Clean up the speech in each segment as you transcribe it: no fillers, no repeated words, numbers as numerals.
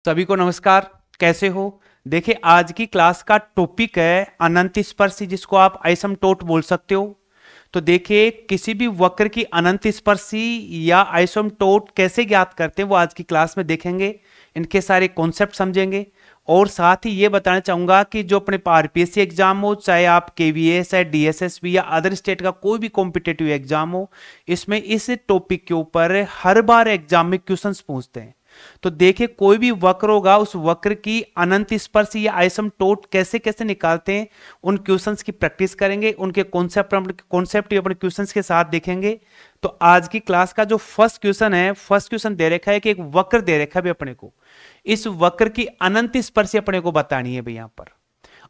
सभी को नमस्कार। कैसे हो? देखिए, आज की क्लास का टॉपिक है अनंत स्पर्शी, जिसको आप आइसोमटोट बोल सकते हो। तो देखिए, किसी भी वक्र की अनंत स्पर्शी या आइसोमटोट कैसे ज्ञात करते हैं वो आज की क्लास में देखेंगे। इनके सारे कॉन्सेप्ट समझेंगे और साथ ही ये बताना चाहूंगा कि जो अपने आरपीएससी एग्जाम हो, चाहे आप केवीएस है, डीएसएसबी या अदर स्टेट का कोई भी कॉम्पिटेटिव एग्जाम हो, इसमें इस टॉपिक के ऊपर हर बार एग्जाम में क्वेश्चंस पूछते हैं। तो देखिए, कोई भी वक्र होगा, उस वक्र की अनंत स्पर्शी या आइसोमटोट कैसे कैसे निकालते हैं, उन क्वेश्चंस की प्रैक्टिस करेंगे, उनके कॉन्सेप्ट अपने क्वेश्चंस के साथ देखेंगे। तो आज की क्लास का जो फर्स्ट क्वेश्चन है, फर्स्ट क्वेश्चन दे रखा है कि एक वक्र दे रखा है भी अपने को, इस वक्र की अनंत स्पर्शी अपने को बतानी है भाई यहां पर।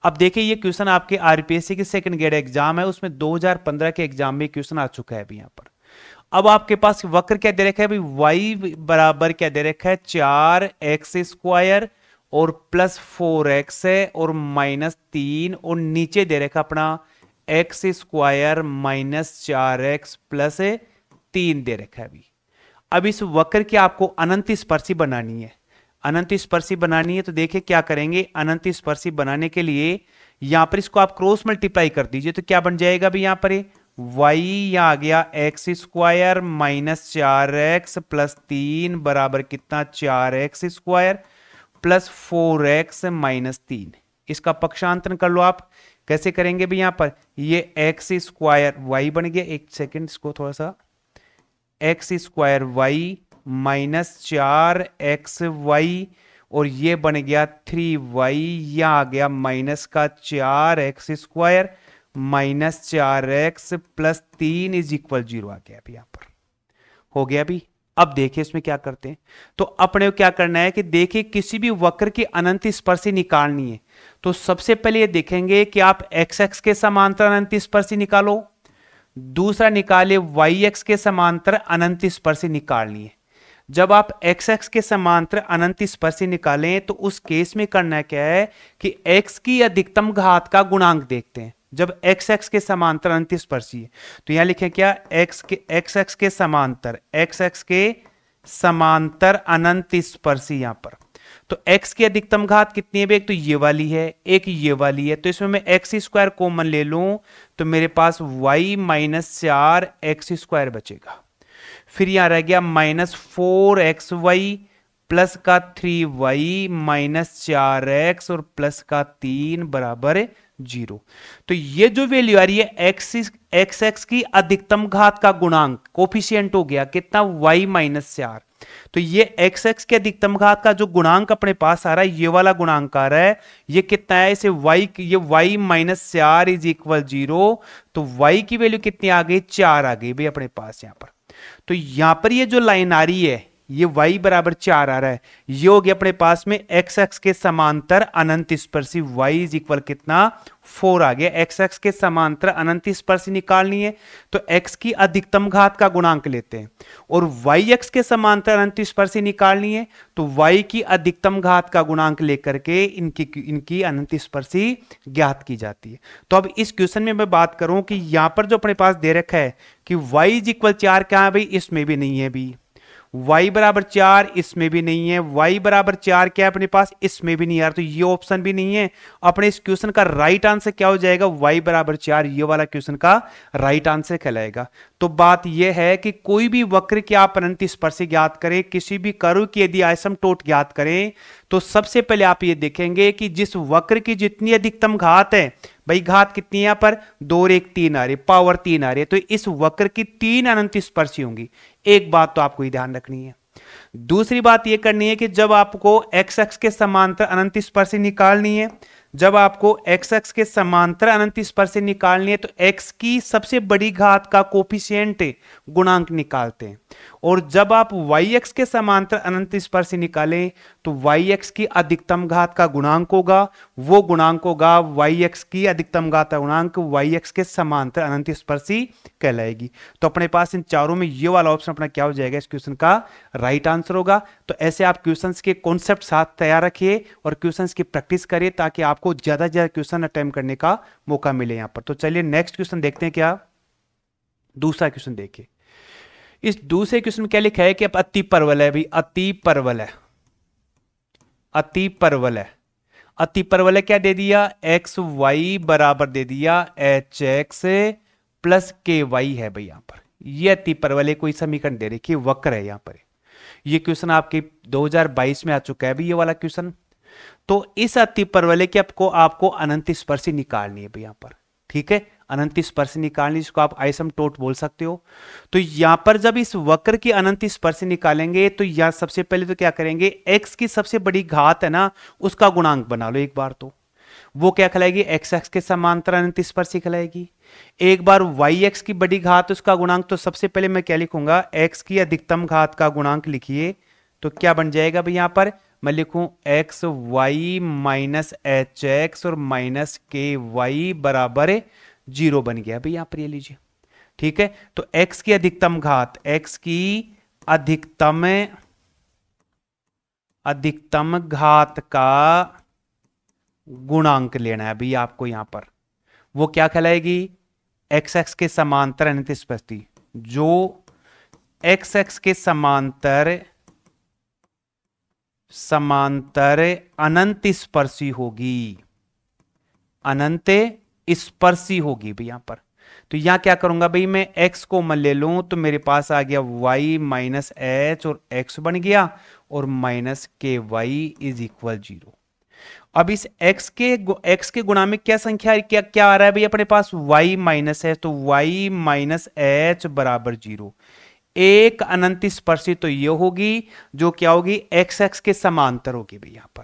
अब देखिए, ये क्वेश्चन आपके आरपीएससी की सेकंड ग्रेड एग्जाम है, उसमें 2015 के एग्जाम में क्वेश्चन आ चुका है अभी यहां पर। अब आपके पास वक्र क्या दे रखा है भाई? y बराबर क्या दे रखा है? 4x² और +4x है और -3, और नीचे दे रखा अपना x² -4x +3 दे रखा है अभी। अब इस वक्र की आपको अनंत स्पर्शी बनानी है। अनंत स्पर्शी बनानी है तो देखिए क्या करेंगे। अनंत स्पर्शी बनाने के लिए यहां पर इसको आप क्रॉस मल्टीप्लाई कर दीजिए, तो क्या बन जाएगा भाई? यहां पर y यहां आ गया x² -4x +3 बराबर कितना? 4x² +4x -3। इसका पक्षांतरण कर लो आप। कैसे करेंगे भी? यहां पर ये x² y बन गया, एक सेकेंड इसको थोड़ा सा, x² y -4xy और ये बन गया 3y, यहां आ गया माइनस का 4x² -4x +3 = 0 आ गया अभी यहां पर। हो गया अभी। अब देखिए इसमें क्या करते हैं। तो अपने को क्या करना है कि देखिए, किसी भी वक्र की अनंत स्पर्शी निकालनी है तो सबसे पहले ये देखेंगे कि आप एक्स एक्स के समांतर अनंत स्पर्शी निकालो, दूसरा निकाले वाई एक्स के समांतर अनंत स्पर्शी निकालनी है। जब आप एक्स एक्स के समांतर अनंत स्पर्शी निकालें तो उस केस में करना क्या है कि एक्स की अधिकतम घात का गुणांक देखते हैं। जब एक्स एक्स के समांतर अनंत स्पर्शी है तो यहां लिखें क्या? एक्स एक्स के समांतर अनंत स्पर्शी यहां पर। तो x की अधिकतम घात कितनी है? एक तो ये वाली है, एक ये वाली है, तो इसमें मैं x² कॉमन ले लूं तो मेरे पास y -4x² बचेगा। फिर यहां रह गया -4xy प्लस का 3y -4x और प्लस का 3 बराबर 0। तो ये जो वैल्यू आ रही है एक्स एक्स की अधिकतम घात का गुणांक कोफिशिएंट हो गया कितना? y -4। तो ये एक्स एक्स के अधिकतम घात का जो गुणांक अपने पास आ रहा है, ये वाला गुणांक आ रहा है, ये कितना है? इसे ये y -4 = 0। तो y की वैल्यू कितनी आ गई? 4 आ गई भाई अपने पास यहां पर। तो यहां पर ये जो लाइन आ रही है, ये y बराबर 4 आ रहा है, ये हो गया अपने पास में एक्स एक्स के समांतर अनंत स्पर्शी y = कितना? 4 आ गया। एक्स एक्स के समांतर अनंत स्पर्शी निकालनी है तो x की अधिकतम घात का गुणांक लेते हैं, और y एक्स के समांतर अनंत स्पर्शी निकालनी है तो y की अधिकतम घात का गुणांक लेकर के इनकी अनंत स्पर्शी ज्ञात की जाती है। तो अब इस क्वेश्चन में मैं बात करूं कि यहां पर जो अपने पास दे रखा है कि y = 4 क्या है भाई? इसमें भी नहीं है भी। y बराबर 4 इसमें भी नहीं है। y बराबर 4 क्या है अपने पास? इसमें भी नहीं यार, तो ये ऑप्शन भी नहीं है। अपने इस क्वेश्चन का राइट आंसर क्या हो जाएगा? y बराबर 4, ये वाला क्वेश्चन का राइट आंसर कहलाएगा। तो बात यह है कि कोई भी वक्र की आप अनंत स्पर्शी ज्ञात करें, किसी भी कर्व की यदि आइसोमटोट ज्ञात करें, तो सबसे पहले आप ये देखेंगे कि जिस वक्र की जितनी अधिकतम घात है, भाई घात कितनी है यहां पर? 2 और 1 3 आ रही, पावर 3 आ रही है, तो इस वक्र की 3 अनंत स्पर्शी होंगी। एक बात तो आपको ही ध्यान रखनी है। दूसरी बात यह करनी है कि जब आपको एक्स एक्स के समांतर अनंत स्पर्शी निकालनी है, जब आपको एक्स एक्स के समांतर अनंत स्पर्शी निकालनी है तो एक्स की सबसे बड़ी घात का कोफिशिएंट गुणांक निकालते हैं, और जब आप वाई एक्स के समांतर अनंत स्पर्शी निकालें तो वाई एक्स की अधिकतम घात का गुणांक होगा, वो गुणांक होगा वाई एक्स की अधिकतम घात का गुणांक वाई एक्स के समांतर अनंत स्पर्शी कहलाएगी। तो अपने पास इन चारों में ये वाला ऑप्शन अपना क्या हो जाएगा? इस क्वेश्चन का राइट आंसर होगा। तो ऐसे आप क्वेश्चंस के कॉन्सेप्ट साथ तैयार रखिए और क्वेश्चंस की प्रैक्टिस करिए ताकि आपको ज्यादा से ज्यादा क्वेश्चन अटेम्प्ट करने का मौका मिले यहां पर। तो चलिए नेक्स्ट क्वेश्चन देखते हैं। क्या दूसरा क्वेश्चन देखिए। इस दूसरे क्वेश्चन में क्या लिखा है कि अब अति परवल है भाई, अति परवल है। अति परवल है। अति परवल है क्या दे दिया, एक्स वाई बराबर दे दिया एच एक्स प्लस के वाई है भाई। यहां पर ये अति परवल कोई समीकरण दे रखी वक्र है। यहां पर ये क्वेश्चन आपके 2022 में आ चुका है भाई ये वाला क्वेश्चन। तो इस अति परवलय की आपको अनंत स्पर्शी निकालनी है भाई यहां पर, ठीक है, अनंत स्पर्शी निकालनी, जिसको आप आइसमटोट बोल सकते हो। तो यहां पर जब इस वक्र की अनंत स्पर्शी निकालेंगे तो यहां सबसे पहले तो क्या करेंगे, x की सबसे बड़ी घात है ना उसका गुणांक बना लो एक बार। तो वो क्या कहलाएगी, एक्स एक्स के समांतर अनंत स्पर्शी कहलाएगी। एक बार वाई एक्स की बड़ी घात उसका गुणांक, तो सबसे पहले मैं क्या लिखूंगा, x की अधिकतम घात का गुणांक लिखिए। तो क्या बन जाएगा भाई यहां पर, मैं लिखूं x y minus h x और माइनस के वाई बराबर 0 बन गया भाई यहां पर, ये लीजिए, ठीक है। तो x की अधिकतम घात, x की अधिकतम घात का गुणांक लेना है भाई आपको यहां पर। वो क्या कहलाएगी, एक्स एक्स के समांतर अनंत स्पर्शी, जो एक्स एक्स के समांतर अनंत स्पर्शी होगी, अनंत स्पर्शी होगी भाई यहां पर। तो यहां क्या करूंगा भाई, मैं x को मन ले लूं तो मेरे पास आ गया y माइनस एच और x बन गया और minus k Y is equal 0। अब इस x के गुणा में क्या संख्या क्या आ रहा है भाई अपने पास, y माइनस एच, तो y माइनस एच बराबर 0। एक अनंत स्पर्शी तो ये होगी जो क्या होगी, एक्स एक्स के समांतर होगी भाई यहां पर।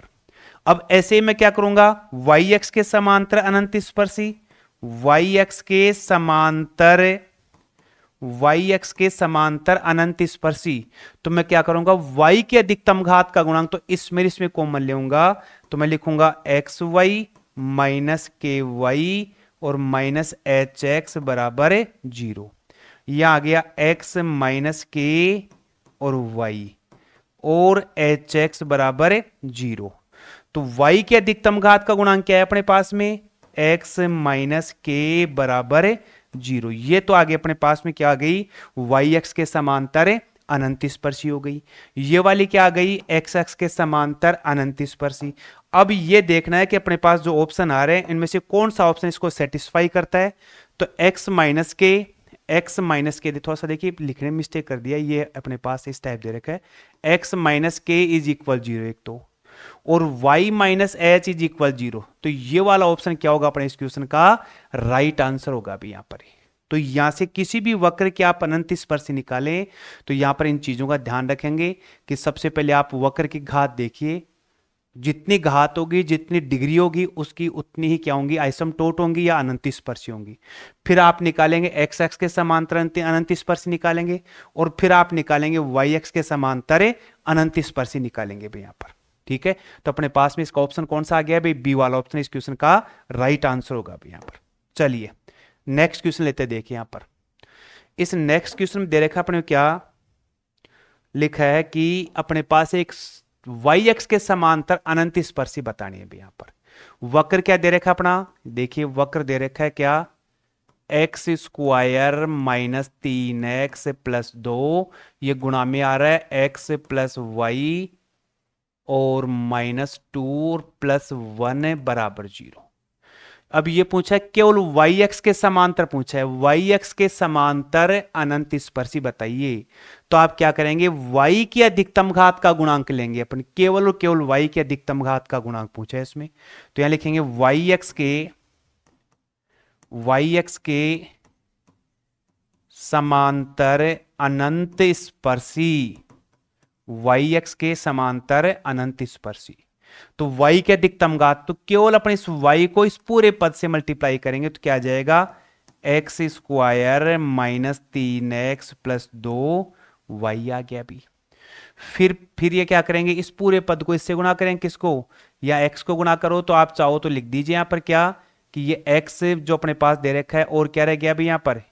अब ऐसे ही मैं क्या करूंगा, वाई एक्स के समांतर अनंत स्पर्शी, वाई एक्स के समांतर अनंत स्पर्शी, तो मैं क्या करूंगा, y की अधिकतम घात का गुणांक, तो इसमें कॉमन लेऊंगा, तो मैं लिखूंगा x y minus k Y और माइनस एच एक्स बराबर 0। यह आ गया x माइनस के और y और एच एक्स बराबर 0। तो y की अधिकतम घात का गुणांक क्या है अपने पास में, x माइनस के बराबर 0। ये तो आगे अपने पास में क्या आ गई, वाई एक्स के समांतर अनंत स्पर्शी हो गई। ये वाली क्या आ गई, एक्स एक्स के समांतर अनंत स्पर्शी। अब ये देखना है कि अपने पास जो ऑप्शन आ रहे हैं इनमें से कौन सा ऑप्शन इसको सेटिस्फाई करता है। तो x माइनस के थोड़ा सा देखिए लिखने में मिस्टेक कर दिया, ये अपने पास इस टाइप दे रखा है, x माइनस के इज इक्वल 0 एक तो, और y minus H is equal 0। तो ये वाला ऑप्शन क्या होगा अपने इस क्वेश्चन का राइट आंसर होगा अभी यहां पर। तो यहां से किसी भी वक्र के आप अनंत स्पर्शी निकालें तो यहां पर इन चीजों का ध्यान रखेंगे कि सबसे पहले आप वक्र की घात देखिए, जितनी घात होगी जितनी डिग्री होगी उसकी उतनी ही क्या होंगी, आइसमटोट होंगी या अनंत स्पर्शी होंगी। फिर आप निकालेंगे एक्स एक्स के समांतर अनंत स्पर्शी निकालेंगे, और फिर आप निकालेंगे वाई एक्स के समांतर अनंत स्पर्शी निकालेंगे भाई यहां पर, ठीक है। तो अपने पास में इसका ऑप्शन कौन सा आ गया भाई, बी वाला ऑप्शन इस क्वेश्चन का राइट आंसर होगा भाई यहां पर। चलिए नेक्स्ट क्वेश्चन लेते देखिए यहां पर। इस नेक्स्ट क्वेश्चन में दे रखा अपने क्या लिखा है कि अपने पास एक वाई एक्स के समांतर अनंत स्पर्शी बतानी है भाई यहां पर। वक्र क्या दे रखा अपना, देखिए वक्र दे रखा है क्या, x square minus 3x plus 2, ये गुणा में आ रहा है एक्स प्लस वाई और माइनस 2 प्लस 1 बराबर 0। अब ये पूछा है केवल वाई एक्स के समांतर पूछा है, वाई एक्स के समांतर अनंत स्पर्शी बताइए। तो आप क्या करेंगे, y की अधिकतम घात का गुणांक लेंगे अपन, केवल और केवल y की अधिकतम घात का गुणांक पूछा है इसमें। तो यहां लिखेंगे वाई एक्स के समांतर अनंत स्पर्शी, वाई एक्स के समांतर अनंत स्पर्शी। तो y के अधिकतम घात, तो केवल अपने इस y को इस पूरे पद से मल्टीप्लाई करेंगे तो क्या आ जाएगा, x square minus 3x plus 2y आ गया अभी। फिर ये क्या करेंगे, इस पूरे पद को इससे गुणा करेंगे, किसको, या x को गुणा करो। तो आप चाहो तो लिख दीजिए यहां पर क्या, कि ये x जो अपने पास दे रखा है और क्या रह गया अभी यहां पर,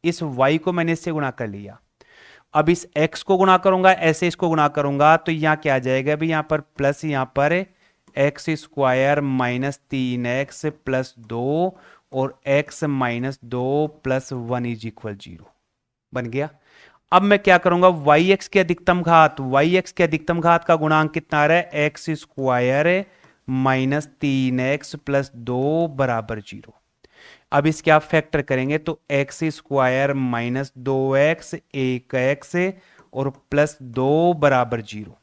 इस y को मैंने इससे गुणा कर लिया। अब इस x को गुणा करूंगा, ऐसे इसको गुणा करूंगा, तो यहां क्या आ जाएगा अभी यहां पर प्लस, यहां पर x square minus 3x plus 2 और x minus 2 plus 1 is equal 0 बन गया। अब मैं क्या करूंगा, वाई एक्स की अधिकतम घात, वाई एक्स की अधिकतम घात का गुणांक कितना आ रहा है, x square minus 3x plus 2 बराबर 0। अब इसके आप फैक्टर करेंगे तो x square minus 2x 1x और प्लस 2 बराबर 0।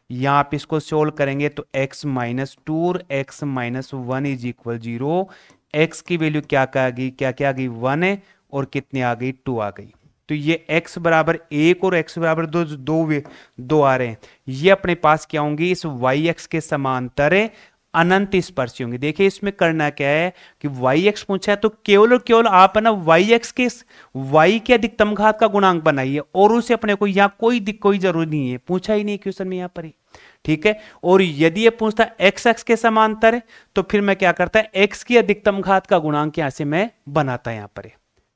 यहां आप इसको सोल्व करेंगे तो x माइनस 2 और x minus 1 is equal 0। x की वैल्यू क्या आ गई, क्या आ गई 1 है और कितनी आ गई 2 आ गई। तो ये x बराबर 1 और x बराबर 2 आ रहे हैं, ये अपने पास क्या होंगे, इस वाई एक्स के समांतर अनंत स्पर्शी होंगे। देखिए इसमें करना क्या है कि वाई एक्स पूछा है तो केवल और केवल आप है ना वाई एक्स के वाई के अधिकतम घात का गुणांक बनाइए और उसे अपने को यहां कोई जरूरी नहीं है, पूछा ही नहीं क्वेश्चन में यहां पर ही, ठीक है। और यदि ये पूछता एक्स एक्स के समांतर है तो फिर मैं क्या करता है, एक्स की अधिकतम घात का गुणांक यहां से मैं बनाता यहां पर,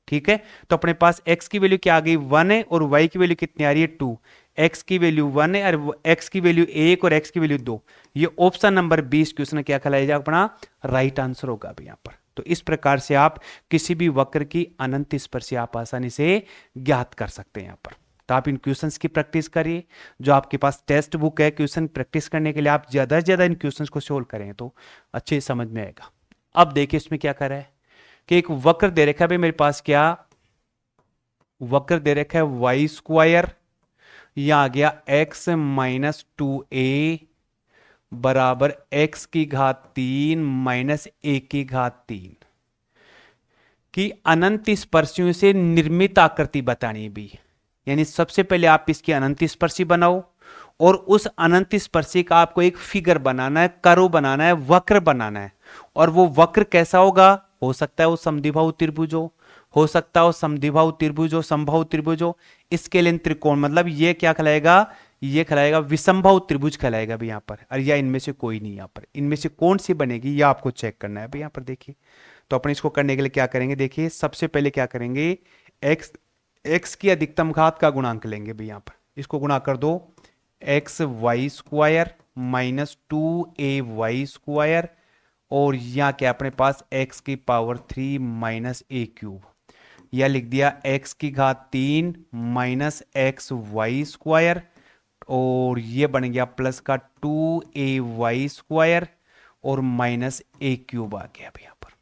ठीक है। तो अपने पास x की वैल्यू क्या आ गई 1 है और y की वैल्यू कितनी आ रही है 2। x की वैल्यू 1 है और x की वैल्यू 1 और x की वैल्यू 2। ये ऑप्शन नंबर 20 क्वेश्चन क्या कहलाएगा, अपना राइट आंसर होगा अभी यहां पर। तो इस प्रकार से आप किसी भी वक्र की अनंत स्पर्शी आप आसानी से ज्ञात कर सकते हैं यहां पर। तो आप इन क्वेश्चंस की प्रैक्टिस करिए, जो आपके पास टेक्स्ट बुक है क्वेश्चन प्रैक्टिस करने के लिए आप ज्यादा से ज्यादा इन क्वेश्चंस को सोल्व करें तो अच्छे समझ में आएगा। अब देखिए इसमें क्या कर रहा है कि एक वक्र दे रखा है भाई मेरे पास, क्या वक्र दे रखा है वाई स्क्वायर, यहां आ गया x माइनस 2a बराबर x की घात 3 माइनस a की घात 3 की अनंत स्पर्शियों से निर्मित आकृति बतानी भी। यानी सबसे पहले आप इसकी अनंत स्पर्शी बनाओ और उस अनंत स्पर्शी का आपको एक फिगर बनाना है, कर्व बनाना है, वक्र बनाना है। और वो वक्र कैसा होगा, हो सकता है वो समद्विबाहु त्रिभुज हो सकता है वो समद्विबाहु त्रिभुज हो, समबाहु त्रिभुज हो, स्केलिन त्रिकोण, मतलब ये क्या कहलाएगा, ये कहलाएगा विषमबाहु त्रिभुज कहलाएगा भी यहां पर। और या इनमें से कोई नहीं, यहां पर इनमें से कौन सी बनेगी ये आपको चेक करना है अभी यहां पर। देखिए तो अपन इसको करने के लिए क्या करेंगे, देखिए सबसे पहले क्या करेंगे, एक्स की अधिकतम घात का गुणांक लेंगे भी यहां पर, इसको गुणा कर दो x y square minus 2ay square और यहां क्या अपने पास x की पावर 3 माइनस a क्यूब, या लिख दिया x की घात 3 माइनस एक्स वाई स्क्वायर और ये बन गया प्लस का 2ay स्क्वायर और माइनस a क्यूब आ गया अभी यहां पर,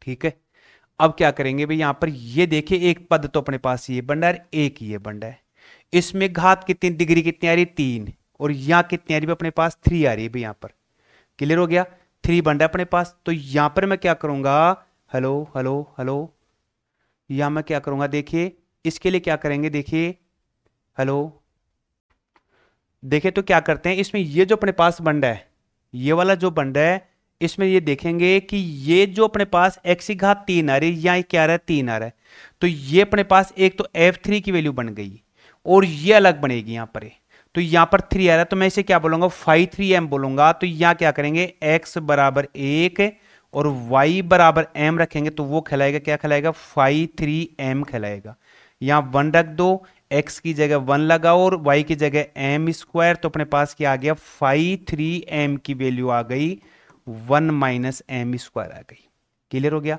ठीक है। अब क्या करेंगे भाई यहां पर, ये देखिए एक पद तो अपने पास ये बन रहा है, एक ये बन रहा है, इसमें घात कितनी डिग्री कितनी आ रही है 3 और यहां कितनी आ रही है अपने पास 3 आ रही है भाई यहां पर, क्लियर हो गया, 3 बन रहा है अपने पास। तो यहां पर मैं क्या करूंगा, हेलो हेलो हेलो, यहां मैं क्या करूंगा, देखिए इसके लिए क्या करेंगे, देखिए हेलो, देखिए तो क्या करते हैं, इसमें ये जो अपने पास बन रहा है, ये वाला जो बन रहा है, इसमें ये देखेंगे कि ये जो अपने पास x की घात 3 आ रही है, यहां क्या आ रहा है 3 आ रहा है, तो ये अपने पास एक तो f3 की वैल्यू बन गई और ये अलग बनेगी यहां पर, तो यहां पर 3 आ रहा है तो मैं इसे क्या बोलूंगा, फाई 3m बोलूंगा। तो यहां क्या करेंगे, x बराबर 1 और y बराबर m रखेंगे तो वो कहलाएगा, क्या कहलाएगा, फाई 3m कहलाएगा। यहां 1 रख दो, x की जगह 1 लगाओ और y की जगह m स्क्वायर, तो अपने पास क्या आ गया, फाई 3m की वैल्यू आ गई 1 माइनस एम स्क्वायर आ गई, क्लियर हो गया।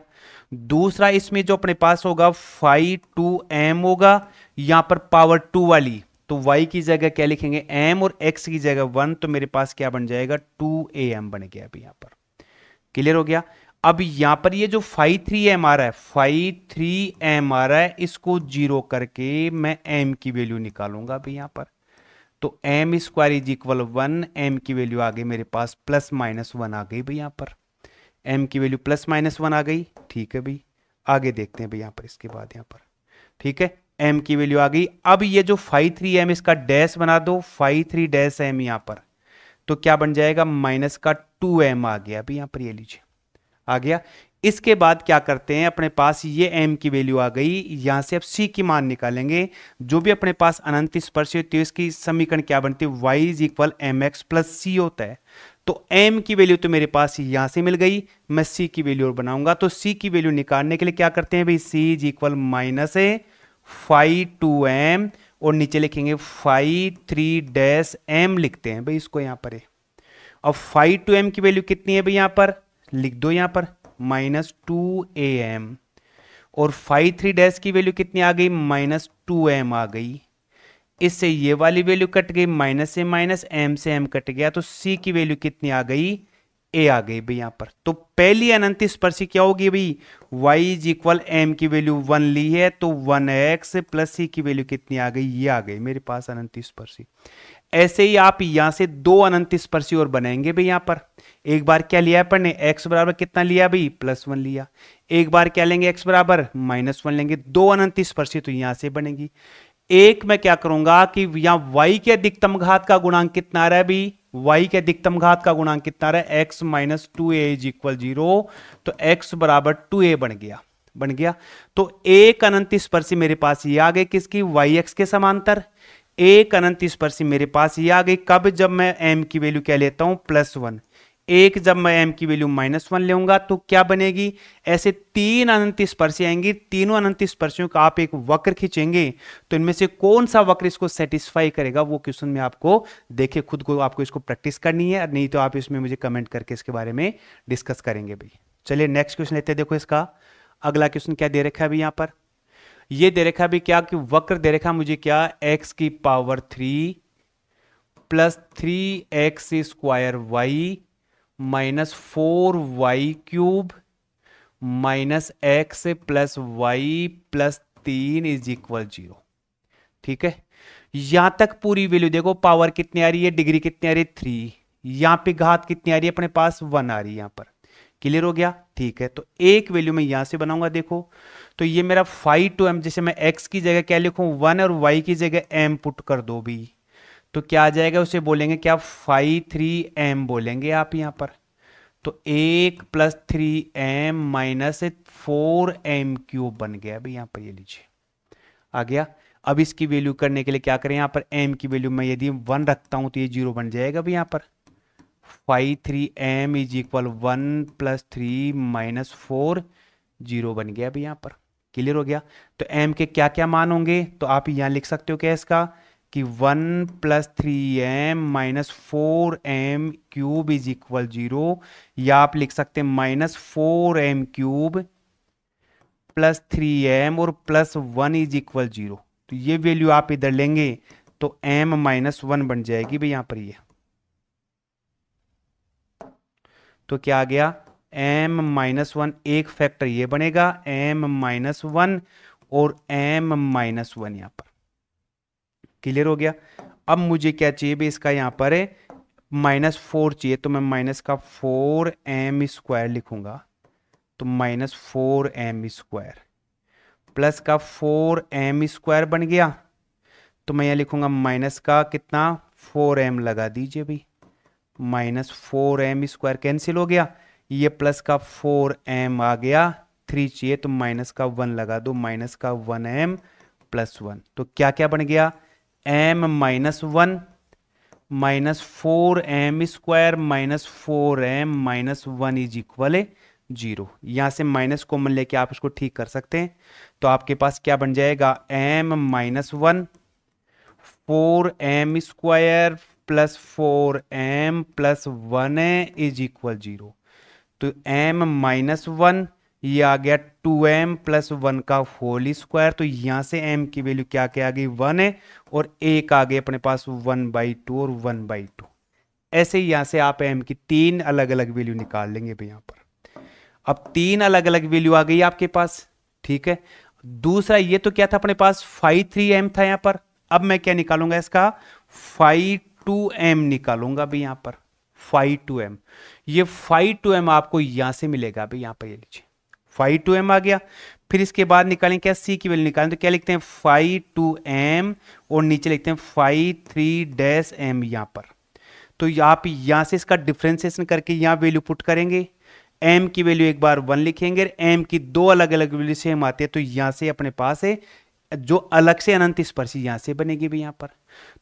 दूसरा इसमें जो अपने पास होगा फाई 2m होगा, यहां पर पावर 2 वाली, तो y की जगह क्या लिखेंगे m और x की जगह 1, तो मेरे पास क्या बन जाएगा 2am बन गया अभी यहां पर, क्लियर हो गया। अब यहां पर ये जो फाई 3m आ रहा है, फाई 3m आ रहा है, इसको 0 करके मैं m की वैल्यू निकालूंगा अभी यहां पर, तो m square is equal 1, m की वैल्यू आ गई मेरे पास प्लस माइनस 1 आ गई भाई यहां पर, एम की वैल्यू प्लस माइनस 1 आ गई, ठीक है भाई। आगे देखते हैं भाई यहां पर, इसके बाद यहां पर, ठीक है, एम की वैल्यू आ गई। अब ये जो फाई 3m इसका डैश बना दो, फाई 3 डैश एम यहां पर, तो क्या बन जाएगा, माइनस का 2m आ गया अभी यहां पर, ये लीजिए आ गया। इसके बाद क्या करते हैं, अपने पास ये m की वैल्यू आ गई, यहां से अब c की मान निकालेंगे। जो भी अपने पास अनंत स्पर्शी होती है इसकी समीकरण क्या बनती है, y is equal mx plus c होता है। तो m की वैल्यू तो मेरे पास यहां से मिल गई, मैं c की वैल्यू और बनाऊंगा। तो c की वैल्यू निकालने के लिए क्या करते हैं भाई, c is equal minus phi 2m और नीचे लिखेंगे फाई 3 डैश m लिखते हैं भाई इसको यहां पर। अब फाई 2m की वैल्यू कितनी है भाई यहां पर, लिख दो यहां पर माइनस 2am और फाई 3 डैश की वैल्यू कितनी आ गई, -2m आ गई। इससे ये वाली वैल्यू कट गई, माइनस से माइनस, m से m कट गया, तो c की वैल्यू कितनी आ गई, a आ गई भाई यहां पर। तो पहली अनंत स्पर्शी क्या होगी भाई, y इज इक्वल m की वैल्यू 1 ली है, तो 1x प्लस c की वैल्यू कितनी आ गई, ये आ गई मेरे पास अनंत स्पर्शी। ऐसे ही आप यहां से दो अनंत स्पर्शी और बनाएंगे भाई यहां पर। एक बार क्या लिया अपन ने, x बराबर कितना लिया भाई, +1 लिया। एक बार क्या लेंगे, x बराबर -1 लेंगे। दो अनंत स्पर्शी तो यहां से बनेगी। एक मैं क्या करूंगा कि यहां y के अधिकतम घात का गुणांक कितना आ रहा है भाई, y के अधिकतम घात का गुणांक कितना आ रहा है, x - 2a इज इक्वल 0, तो x बराबर 2a बन गया। तो एक अनंत स्पर्शी मेरे पास ये आ गई किसकी, yx के समांतर। एक अनंत स्पर्शी मेरे पास ये आ गई कब, जब मैं m की वैल्यू क्या लेता हूं, +1। एक जब मैं m की वैल्यू -1 लूंगा तो क्या बनेगी, ऐसे तीन अनंत स्पर्शी आएंगी। तीनों अनंत स्पर्शियों का आप एक वक्र खींचेंगे, तो इनमें से कौन सा वक्र इसको सेटिस्फाई करेगा, वो क्वेश्चन में आपको देखे, खुद को आपको इसको प्रैक्टिस करनी है, नहीं तो आप इसमें मुझे कमेंट करके इसके बारे में डिस्कस करेंगे भाई। चलिए नेक्स्ट क्वेश्चन लेते हैं। देखो इसका अगला क्वेश्चन क्या दे रखा है अभी यहां पर, ये दे रखा भी क्या कि वक्र दे रखा मुझे क्या, x की power 3 plus 3x² -4y³ -x + y + 3 is equal 0। ठीक है, यहां तक पूरी वैल्यू देखो, पावर कितनी आ रही है, डिग्री कितनी आ रही है, 3। यहां पे घात कितनी आ रही है अपने पास, 1 आ रही है यहां पर। क्लियर हो गया, ठीक है। तो एक वैल्यू मैं यहां से बनाऊंगा, देखो तो ये मेरा फाई 2m, जैसे मैं x की जगह क्या लिखूं 1 और y की जगह m पुट कर दो भी, तो क्या आ जाएगा, उसे बोलेंगे क्या, फाई 3m बोलेंगे आप यहां पर। तो 1 + 3m - 4m³ बन गया भाई यहां पर, ये लीजिए आ गया। अब इसकी वैल्यू करने के लिए क्या करें, यहां पर m की वैल्यू मैं यदि 1 रखता हूं तो ये 0 बन जाएगा भाई यहां पर। फाई 3m इज इक्वल 1 + 3 - 4, 0 बन गया भाई यहां पर। क्लियर हो गया। तो m के क्या क्या मान होंगे, तो आप यहां लिख सकते हो क्या इसका, कि 1 + 3m - 4m³ इज इक्वल 0, या आप लिख सकते हैं -4m³ + 3m और +1 इज इक्वल 0। तो ये वैल्यू आप इधर लेंगे तो m - 1 बन जाएगी भाई यहां पर ये। तो क्या आ गया, m - 1, एक फैक्टर ये बनेगा m - 1 और m - 1 यहां पर। क्लियर हो गया। अब मुझे क्या चाहिए भी, इसका यहां पर है -4 चाहिए, तो मैं माइनस का 4m² लिखूंगा, तो -4m² प्लस का 4m² बन गया, तो मैं यहां लिखूंगा माइनस का कितना 4m लगा दीजिए भाई, -4m² कैंसिल हो गया, ये प्लस का 4m आ गया, 3 चाहिए तो माइनस का 1 लगा दो, माइनस का 1m + 1। तो क्या क्या बन गया, m - 1 -4m² -4m - 1 is equal 0। यहां से माइनस कॉमन लेके आप इसको ठीक कर सकते हैं। तो आपके पास क्या बन जाएगा, m - 1 4m² + 4m + 1 is equal 0। तो m - 1 ये आ गया 2m + 1 का होल स्क्वायर, तो यहां से m की वैल्यू क्या क्या आ गई, 1 है, और एक आ गई अपने पास 1/2 और 1/2। ऐसे ही यहां से आप m की तीन अलग अलग वैल्यू निकाल लेंगे भाई यहां पर। अब तीन अलग अलग वैल्यू आ गई आपके पास, ठीक है। दूसरा ये तो क्या था अपने पास, फाई 3m था यहां पर। अब मैं क्या निकालूंगा इसका, फाई 2m निकालूंगा भाई यहां पर, फाई 2m। ये फाई 2m आपको यहां से मिलेगा भाई यहां पर, ये लीजिए फाई 2m आ गया। फिर इसके बाद निकालें क्या, c की वैल्यू निकालें, तो क्या लिखते हैं फाई 2m और नीचे लिखते हैं फाई 3m यहां पर। तो आप यहां से इसका डिफरेंशिएशन करके यहां वैल्यू पुट करेंगे, m की वैल्यू एक बार 1 लिखेंगे, m की दो अलग अलग वैल्यू सेम आती है, तो यहां से अपने पास है जो अलग से अनंत स्पर्शी यहां से बनेगी भी यहां पर।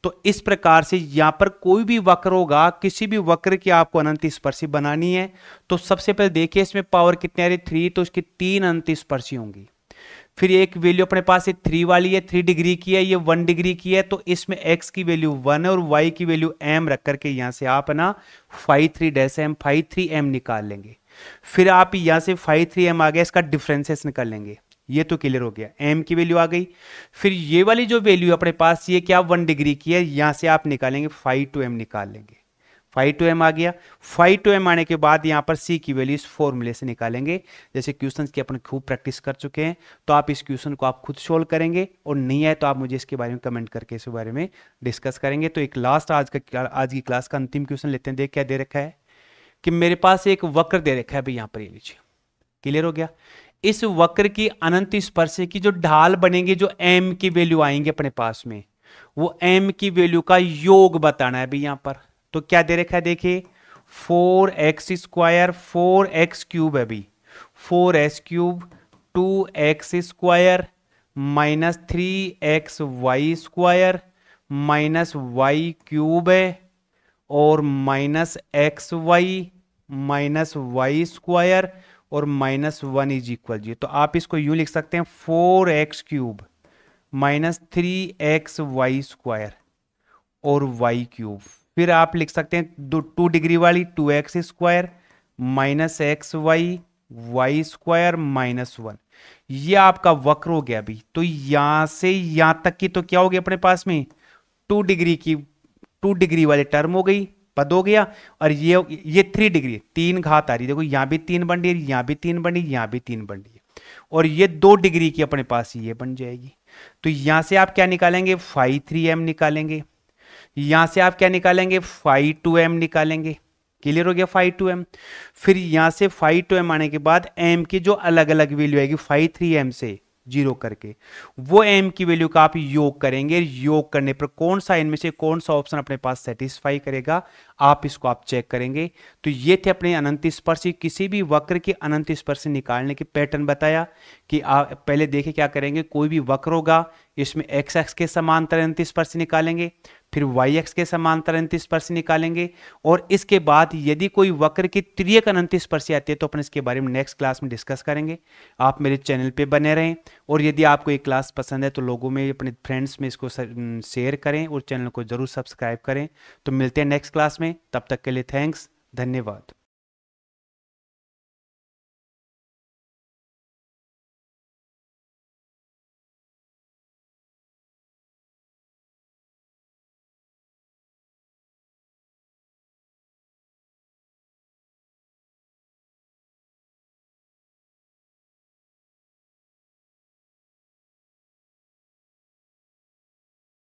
तो इस प्रकार से यहां पर कोई भी वक्र होगा, किसी भी वक्र की आपको अनंत स्पर्शी बनानी है, तो सबसे पहले देखिए इसमें पावर कितनी आ रही है, 3, तो इसकी 3 अनंत स्पर्शी होंगी। फिर एक वैल्यू अपने पास 3 वाली है, 3 डिग्री की है, ये 1 डिग्री की है, तो इसमें x की वैल्यू 1 है और y की वैल्यू m रख करके यहां से आप ना फाई 3m निकाल लेंगे। फिर आप यहां से फाई 3m आ गया, इसका डिफरेंशिएशन कर लेंगे, ये तो क्लियर हो गया, m की वैल्यू आ गई। फिर ये वाली जो वैल्यू अपने पास ये क्या 1 डिग्री की है, यहां से आप निकालेंगे 5 to m निकाल लेंगे, 5 to m आ गया। 5 to m आने के बाद यहाँ पर c की वैल्यू इस फॉर्मूले से निकालेंगे, जैसे क्वेश्चंस की अपन खूब प्रैक्टिस कर चुके हैं। तो आप इस क्वेश्चन को आप खुद सोल्व करेंगे, और नहीं आए तो आप मुझे इसके बारे में कमेंट करके इस बारे में डिस्कस करेंगे। तो एक लास्ट आज की क्लास का अंतिम क्वेश्चन लेते हैं। देख क्या दे रखा है कि मेरे पास एक वक्र दे रखा है भाई, यहाँ पर ये लीजिए, क्लियर हो गया। इस वक्र की अनंत स्पर्श की जो ढाल बनेंगे, जो m की वैल्यू आएंगे अपने पास में, वो m की वैल्यू का योग बताना है भाई यहाँ पर। तो क्या दे रखा है देखिए, 4x स्क्वायर 4x क्यूब है भाई, 4x cube 2x square minus 3x y square minus y cube है, और माइनस एक्स वाई स्क्वायर और माइनस 1 इज इक्वल 0। तो आप इसको यूं लिख सकते हैं 4x cube minus 3x y square और वाई क्यूब। फिर आप लिख सकते हैं 2 डिग्री वाली 2x square minus x y square minus 1। ये आपका वक्र हो गया अभी। तो यहां से यहां तक की तो क्या हो गया अपने पास में, 2 डिग्री वाली टर्म हो गई, पद हो गया। और ये 3 डिग्री 3 घात आ रही, देखो यहां भी 3 बन रही है, यहां भी 3 बन रही है, यहां भी 3 बन रही है, और ये 2 डिग्री की अपने पास ये बन जाएगी। तो यहां से आप क्या निकालेंगे, 5 3m निकालेंगे। यहां से आप क्या निकालेंगे, 5 2m निकालेंगे। क्लियर हो गया, 5 2m। फिर यहां से 5 2m आने के बाद m की जो अलग अलग वैल्यू आएगी 5 3m से 0 करके, वो m की वैल्यू का आप योग करेंगे। योग करने पर कौन सा इनमें से कौन सा ऑप्शन अपने पास सेटिस्फाई करेगा, आप इसको आप चेक करेंगे। तो ये थे अपने अनंत स्पर्शी, किसी भी वक्र की अनंत स्पर्शी निकालने की पैटर्न बताया कि आप पहले देखें क्या करेंगे। कोई भी वक्र होगा, इसमें x एक्स के समांतर अनंत स्पर्शी निकालेंगे, फिर y एक्स के समांतर अनंत स्पर्शी निकालेंगे, और इसके बाद यदि कोई वक्र की तिर्यक अनंत स्पर्शी आती है तो अपन इसके बारे में नेक्स्ट क्लास में डिस्कस करेंगे। आप मेरे चैनल पे बने रहें, और यदि आपको ये क्लास पसंद है तो लोगों में, अपने फ्रेंड्स में इसको शेयर करें, और चैनल को जरूर सब्सक्राइब करें। तो मिलते हैं नेक्स्ट क्लास में, तब तक के लिए थैंक्स, धन्यवाद।